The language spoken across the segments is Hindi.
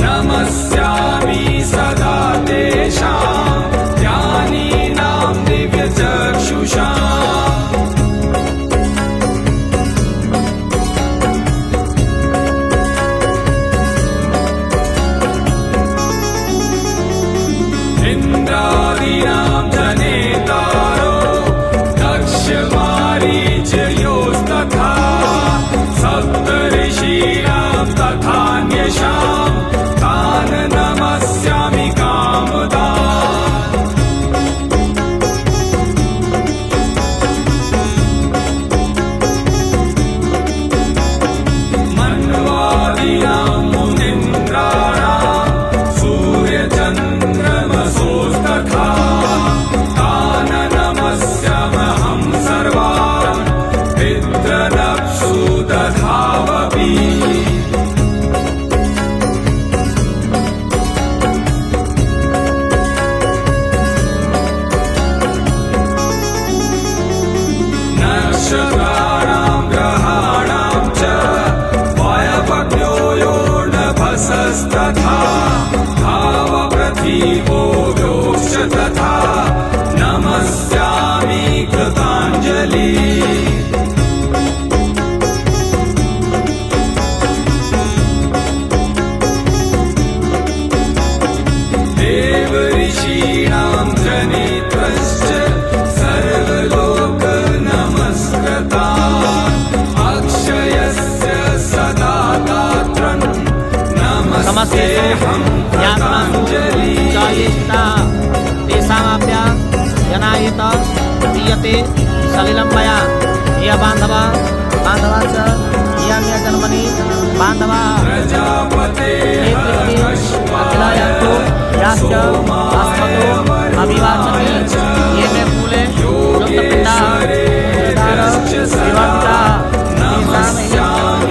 नमस्यामि सदा तेषां ज्ञानीनां दिव्यचक्षुषाम्। इन्द्रादीनां जनेतारो दक्षमारीचयोस्तथा सप्तऋषीणां तथान्येषां तान् नमस्यामि कामदा। मन्वादीनां मुनीन्द्राणां सूर्यचन्द्रमसोस्तथा तान् नमस्यामहं सर्वान् पितृनप्सु दधावपि। नक्षत्राणां ग्रहाणां च वायव्यो योर्नभसस्तथा भावप्रथिवो योश्च तथा नमस्यामि कृताञ्जलि। देवऋषीणां जनित्रश्च सर्वलोक नमस्कृता अक्षयस्य सदा गात्रं नमस्तेऽहं कृताञ्जलि। तेषामाप्या जनायत दीयते सलिलं मया ये बान्धवा च यान्य जन्मनि बान्धवा अखिलायन्तु याश्च अस्मतो अभिवाचन्ति ये मे फूले युक्तपिण्डा विवाहिता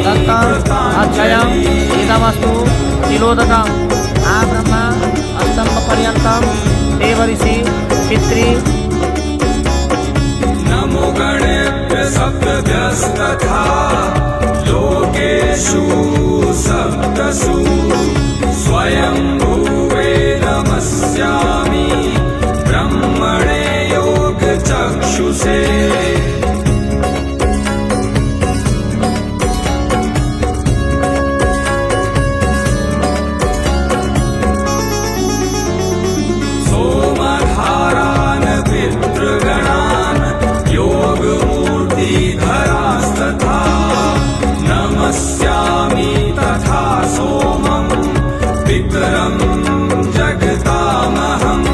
दत्तम् अक्षयम् इदमस्तु तिलोदकम् आ ब्रह्मा अस्तम्बपर्यन्तं देवऋषि पितृ। नमो गणेभ्यः सप्तभ्यस्तथा लोकेषु सप्तसु स्वयंभुवे नमस्यामि ब्रह्मणे योगचक्षुषे। सोमधारान् पितृगणान् योगमूर्तिधरास्तथा नमस्यामि तथा सोमं पितरं जगतामहम्।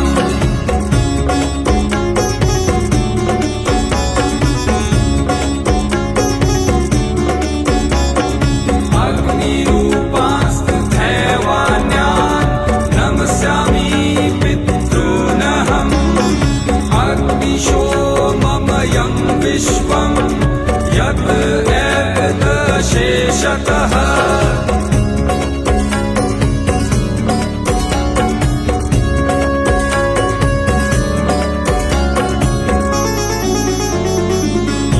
अग्निरूपास्तथैवान्यान् नमस्यामि पितॄनहम्। अग्निशोममयं विश्वं यत् एतदशेषतः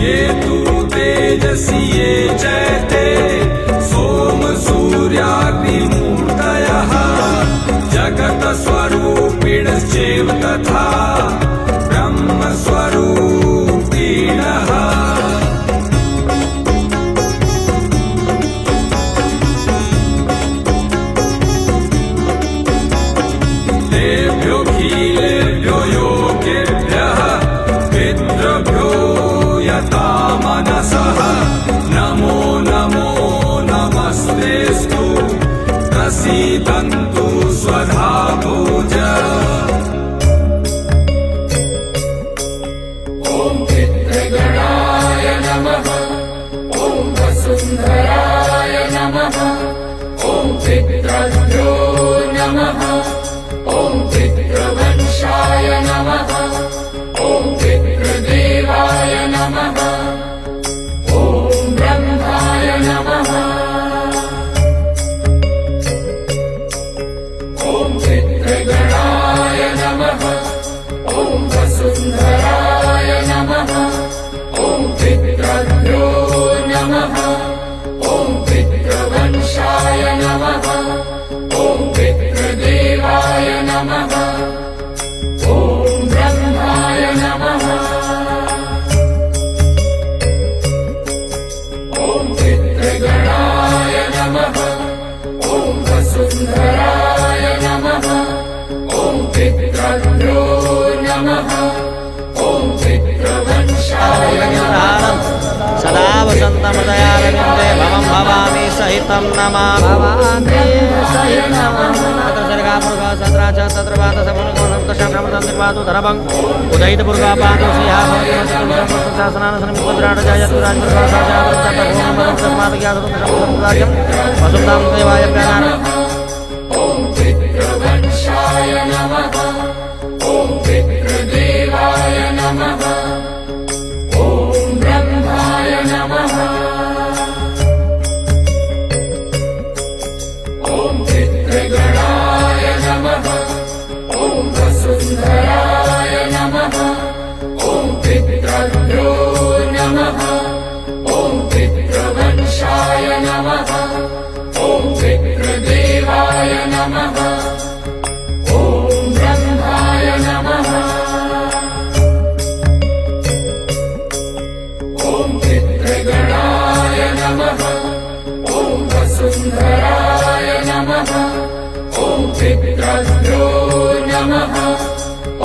ये तु तेजसि ये चैते सोम सूर्याग्निमूर्तयः जगतस्वरूपिणश्चैव तथा ब्रह्मस्वरूपिणः। तेभ्योऽखिलेभ्यो योगेभ्यः पितृभ्यो यथा मनसः नमो नमो नमस्तेस्तु प्रसीदन्तु स्वधा भोज। ॐ पितृगणाय नमः। ॐ वसुन्धराय नमः। ॐ पितृभ्यो नमः। ॐ पितृवंशाय नमः। सदा वसन्तमृदयारविन्दे भवं भवामि सहितं नमामि भवामि सहितं नमामि तत्र सर्गापुर्गा सत्रा च तत्र वात समनुगुणं तशाभ्रमणं निर्वातो धरभं उदयितपुर्गा पादो सिंहा भवति शासनानसनमिद्राट जयतु राजपुर्गा साजातं वसुन्दां देवाय प्रणामः ॐ पितृवंशाय नमः ॐ पितृदेवाय नमः ॐ ब्रह्माय नमः ॐ पितृगणाय नमः ॐ वसुन्धराय नमः ॐ पितृभ्यो नमः ॐ पितृवंशाय नमः ॐ पितृदेवाय नमः ॐ ब्रह्माय नमः ॐ पितृगणाय नमः ॐ वसुन्धराय नमः ॐ पितृभ्यो नमः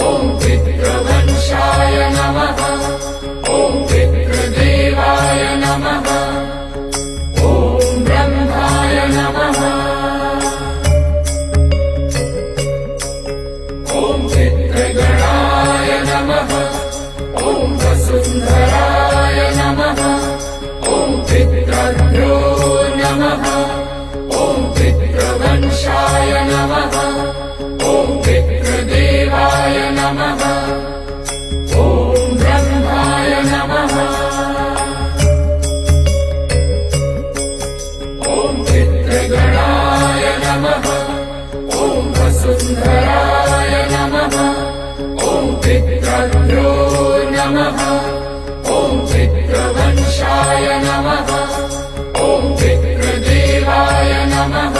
ॐ पितृवंशाय नमः ॐ पितृदेवाय नमः ॐ ब्रह्माय नमः ॐ पितृगणाय नमः ॐ वसुन्धराय नमः ॐ पितृभ्यो नमः ॐ पितृवंशाय नमः ॐ पितृदेवाय नमः ॐ ब्रह्माय नमः ॐ पितृगणाय नमः ॐ वसुन्धराय नमः ॐ पितृभ्यो नमः ॐ पितृवंशाय नमः ॐ पितृदेवाय नमः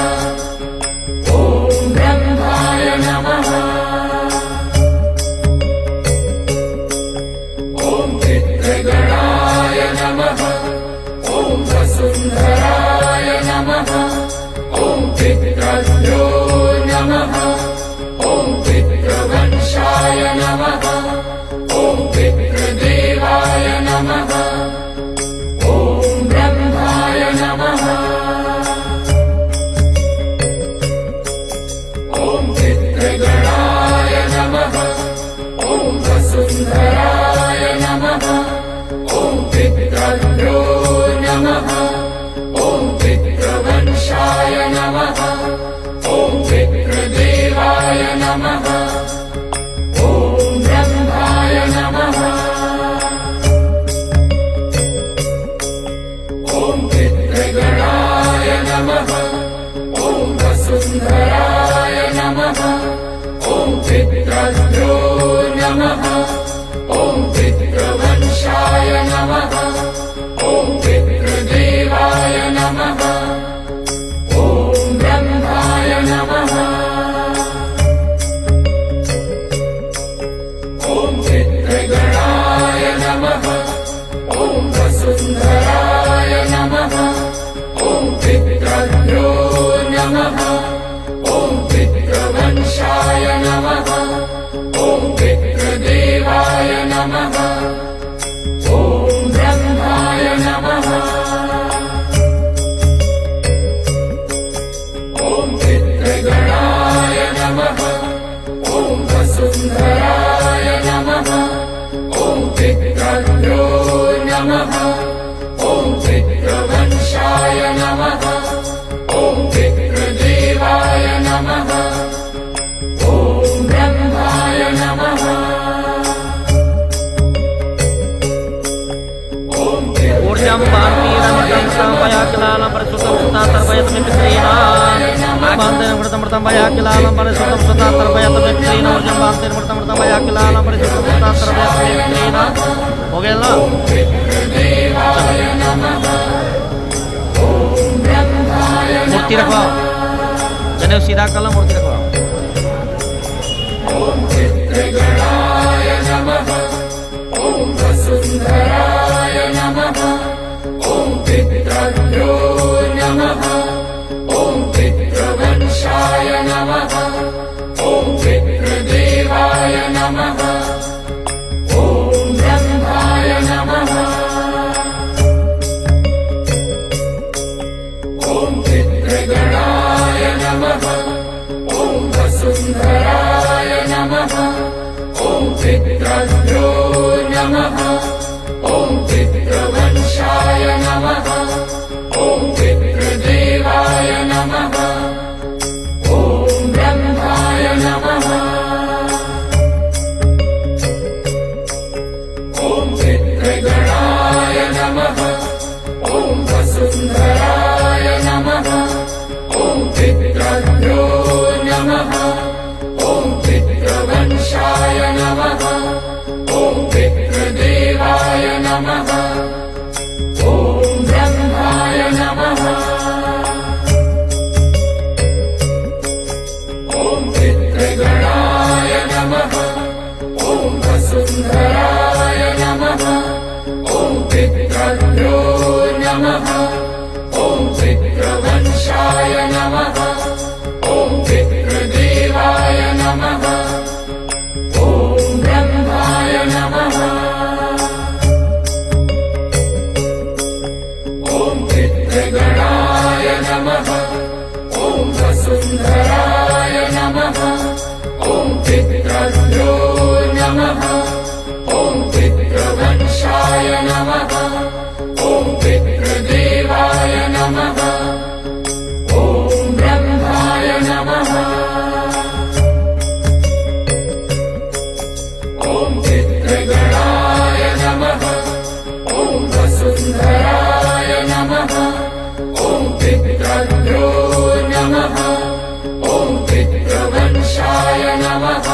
ॐ ब्रह्माय नमः ॐ पितृगणाय नमः ॐ वसुन्धराय नमः ॐ पितृभ्यो नमः ॐ पितृवंशाय नमः ॐ पितृदेवाय नमः ॐ ब्रह्माय नमः ॐ पितृगणाय नमः ॐ वसुन्धराय नमः ॐ पितृभ्यो नमः ॐ पितृवंशाय नमः ॐ पितृदेवाय नमः ॐ ब्रह्माय नमः ॐ पितृगणाय नमः ॐ वसुन्धराय नमः ॐ पितृभ्यो नमः ॐ पितृवंशाय नमः ॐ पितृदेवाय नमः ॐ ब्रह्माय नमः ॐ पितृगणाय नमः ॐ वसुन्धराय नमः ॐ पितृभ्यो नमः ॐ पितृवंशाय नमः ॐ पितृदेवाय नमः ॐ ब्रह्माय नमः ॐ पितृगणाय नमः ॐ वसुन्धराय नमः ॐ पितृभ्यो नमः ॐ पितृवंशाय नमः ॐ पितृदेवाय नमः ॐ ब्रह्माय नमः ऊर्जं भारतीयमृतं संवयाकिलालं परिसुतं सुतातर्पयतमे पितॄणां बान्धेनमृतं वयाकिलालं परिसुतं सुतातर्पयतमे पितॄणां ऊर्जं बान्धेनमृतं वयाकिलालं परिसुतं सुतातर्पयतमे पितॄणां हो गया ना मूर्ति रखवाओ जनेऊ सीधा कर लो मूर्ति रखवाओ ॐ पितृगणाय नमः ॐ वसुन्धराय नमः ॐ पितृभ्यो नमः ॐ पितृवंशाय नमः ॐ पितृदेवाय नमः ॐ ब्रह्माय नमः पितृभ्यो नमः ॐ पितृवंशाय नमः ॐ पितृदेवाय नमः ॐ ब्रह्माय नमः ॐ पितृगणाय नमः ॐ वसुन्धराय नमः ॐ पितृभ्यो नमः ॐ पितृवंशाय नमः ॐ पितृदेवाय नमः ॐ ब्रह्माय नमः ॐ पितृगणाय नमः ॐ वसुन्धराय नमः ॐ पितृभ्यो नमः ॐ पितृवंशाय नमः ॐ पितृदेवाय नमः ॐ ब्रह्माय नमः ॐ पितृगणाय नमः ॐ वसुन्धराय नमः ॐ पितृभ्यो नमः ॐ पितृवंशाय नमः ॐ पितृदेवाय नमः ॐ ब्रह्माय नमः ॐ पितृगणाय नमः ॐ वसुन्धराय नमः ॐ पितृभ्यो नमः ॐ पितृवंशाय नमः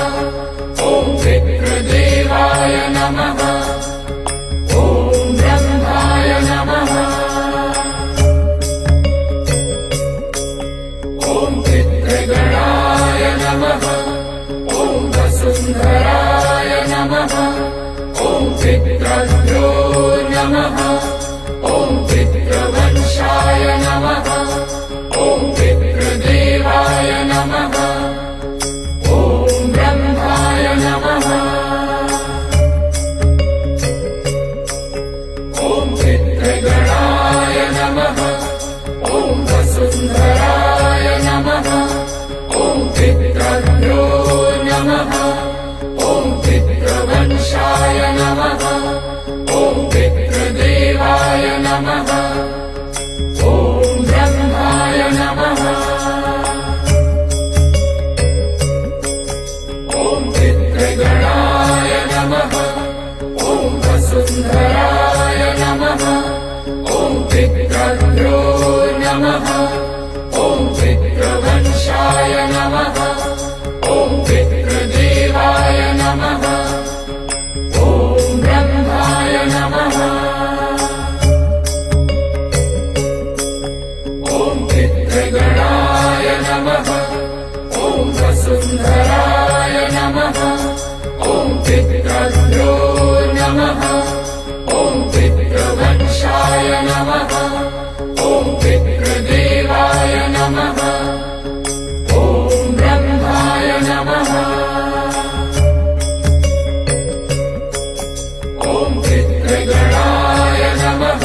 ॐ पितृदेवाय नमः ॐ ब्रह्माय नमः ॐ पितृगणाय नमः ॐ वसुन्धराय नमः ॐ पितृभ्यो नमः ॐ पितृवंशाय नमः ॐ पितृदेवाय नमः ॐ ब्रह्माय नमः ॐ पितृगणाय नमः ॐ वसुन्धराय नमः ॐ पितृभ्यो नमः ॐ पितृवंशाय नमः ॐ पितृदेवाय नमः ॐ ब्रह्माय नमः ॐ पितृगणाय नमः ॐ वसुन्धराय नमः ॐ पितृभ्यो नमः ॐ पितृवंशाय नमः ॐ पितृदेवाय नमः ॐ ब्रह्माय नमः ॐ पितृगणाय नमः ॐ वसुन्धराय नमः ॐ पितृभ्यो नमः ॐ पितृवंशाय नमः ॐ पितृदेवाय नमः ॐ ब्रह्माय नमः ॐ पितृगणाय नमः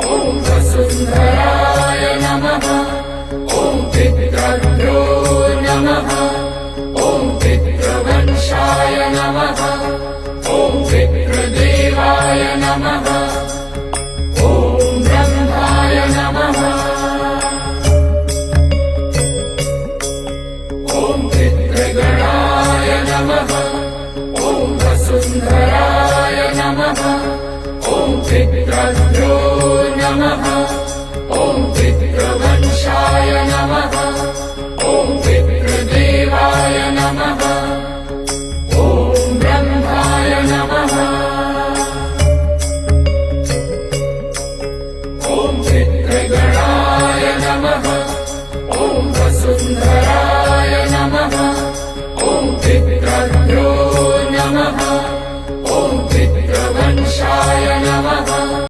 ॐ वसुन्धराय नमः ॐ पितृभ्यो नमः ॐ पितृवंशाय नमः ॐ पितृदेवाय नमः ॐ ब्रह्माय नमः ॐ पितृगणाय नमः ॐ वसुन्धराय नमः ॐ पितृभ्यो नमः ॐ पितृवंशाय नमः ॐ पितृदेवाय नमः ॐ ब्रह्माय नमः ॐ पितृगणाय नमः ॐ वसुन्धराय नमः ॐ पितृभ्यो नमः ॐ पितृवंशाय नमः